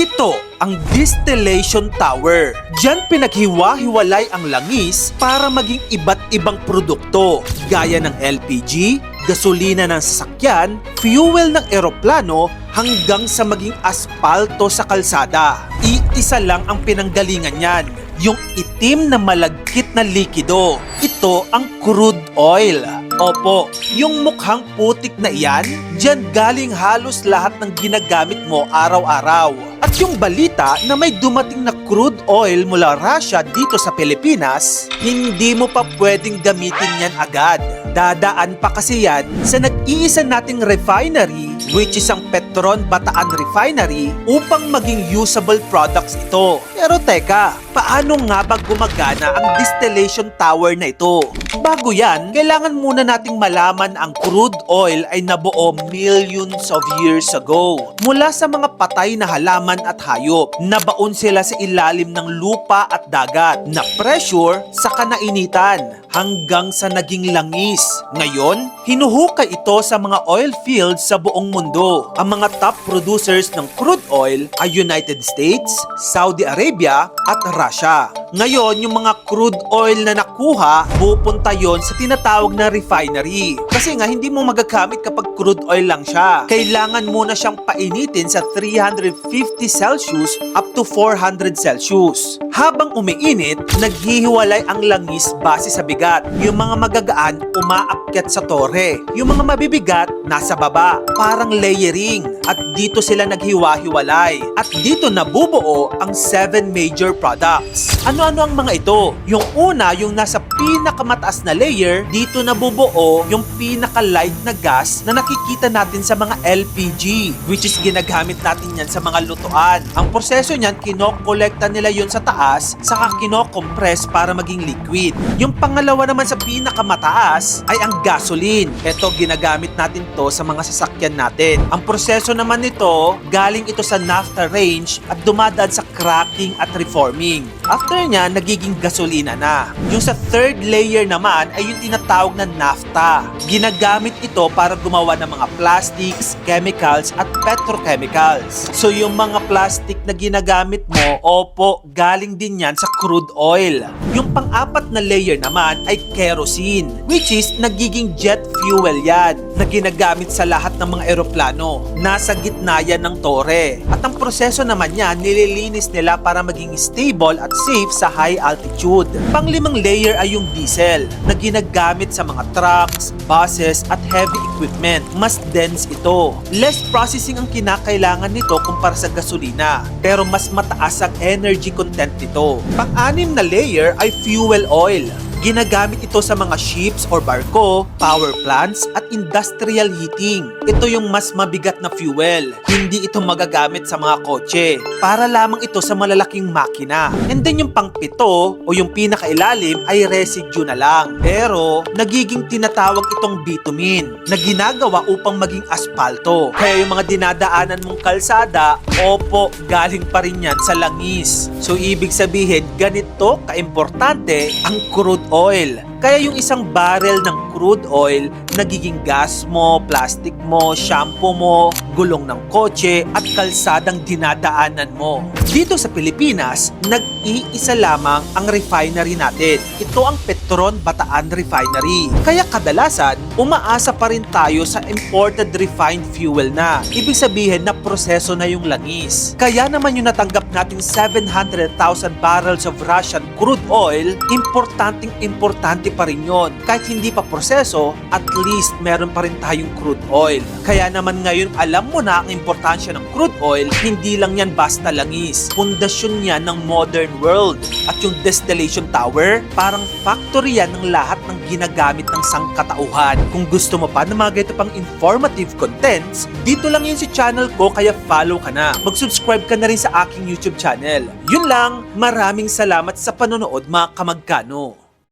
Ito ang distillation tower. Diyan pinaghiwa-hiwalay ang langis para maging iba't ibang produkto gaya ng LPG, gasolina ng sasakyan, fuel ng eroplano hanggang sa maging aspalto sa kalsada. Iisa lang ang pinanggalingan niyan, yung itim na malagkit na likido. Ito ang crude oil. Opo, yung mukhang putik na iyan, diyan galing halos lahat ng ginagamit mo araw-araw. At yung balita na may dumating na crude oil mula Russia dito sa Pilipinas, hindi mo pa pwedeng gamitin yan agad. Dadaan pa kasi yan sa nag-iisa nating refinery, which is ang Petron Bataan Refinery, upang maging usable products ito. Pero teka, paano nga ba gumagana ang distillation tower na ito? Bago yan, kailangan muna nating malaman ang crude oil ay nabuo millions of years ago. Mula sa mga patay na halaman at hayop, nabaon sila sa ilalim ng lupa at dagat, na pressure sa kanainitan, hanggang sa naging langis. Ngayon, hinuhukay ito sa mga oil fields sa buong mundo. Ang mga top producers ng crude oil ay United States, Saudi Arabia at Russia. Ngayon, yung mga crude oil na nakuha, pupunta yon sa tinatawag na refinery. Kasi nga, hindi mo magagamit kapag crude oil lang siya. Kailangan muna siyang painitin sa 350 Celsius up to 400 Celsius. Habang umiinit, naghihiwalay ang langis base sa bigat. Yung mga magagaan, umaakyat sa tore. Yung mga mabibigat, nasa baba. Parang layering. At dito sila naghiwa-hiwalay. At dito nabubuo ang 7 major products. Ano-ano ang mga ito? Yung una, yung nasa pinakamataas na layer, dito nabubuo yung pinaka-light na gas na nakikita natin sa mga LPG, which is ginagamit natin yan sa mga lutuan. Ang proseso niyan, kinokolekta nila yun sa taas, saka kinokompress para maging liquid. Yung pangalawa naman sa pinakamataas ay ang gasoline. Ito, ginagamit natin to sa mga sasakyan natin. Ang proseso naman nito, galing ito sa naphtha range at dumadaan sa cracking at reforming. After niya, nagiging gasolina na. Yung sa third layer naman ay yung tinatawag na naphtha. Ginagamit ito para gumawa ng mga plastics, chemicals at petrochemicals. So yung mga plastic na ginagamit mo, opo, galing din yan sa crude oil. Yung pang-apat na layer naman ay kerosene, which is nagiging jet fuel yan na ginagamit sa lahat ng mga eroplano. Nasa gitna yan ng tore. At ang proseso naman yan, nililinis nila para maging stable at safe sa high altitude. Panglimang layer ay yung diesel na ginagamit sa mga trucks, buses at heavy equipment. Mas dense ito. Less processing ang kinakailangan nito kumpara sa gasolina, pero mas mataas ang energy content nito. Pang-anim na layer ay fuel oil. Ginagamit ito sa mga ships or barko, power plants at industrial heating. Ito yung mas mabigat na fuel. Hindi ito magagamit sa mga kotse. Para lamang ito sa malalaking makina. And then yung pang-pito o yung pinakailalim ay residue na lang. Pero nagiging tinatawag itong bitumen na ginagawa upang maging aspalto. Kaya yung mga dinadaanan mong kalsada, opo, galing pa rin yan sa langis. So ibig sabihin, ganito kaimportante ang crude oil. Kaya yung isang barrel ng crude oil, nagiging gas mo, plastic mo, shampoo mo, gulong ng kotse, at kalsadang dinadaanan mo. Dito sa Pilipinas, nag-iisa lamang ang refinery natin. Ito ang Petron Bataan Refinery. Kaya kadalasan, umaasa pa rin tayo sa imported refined fuel na. Ibig sabihin na proseso na yung langis. Kaya naman yung natanggap nating 700,000 barrels of Russian crude oil, importante pa rin yun. Kahit hindi pa proseso, at least meron pa rin tayong crude oil. Kaya naman ngayon alam mo na ang importansya ng crude oil, hindi lang yan basta langis. Pundasyon yan ng modern world. At yung distillation tower, parang factory yan ng lahat ng ginagamit ng sangkatauhan. Kung gusto mo pa ng mga ganito pang informative contents, dito lang yun si channel ko, kaya follow ka na. Mag-subscribe ka na rin sa aking YouTube channel. Yun lang, maraming salamat sa panonood mga kamagkano.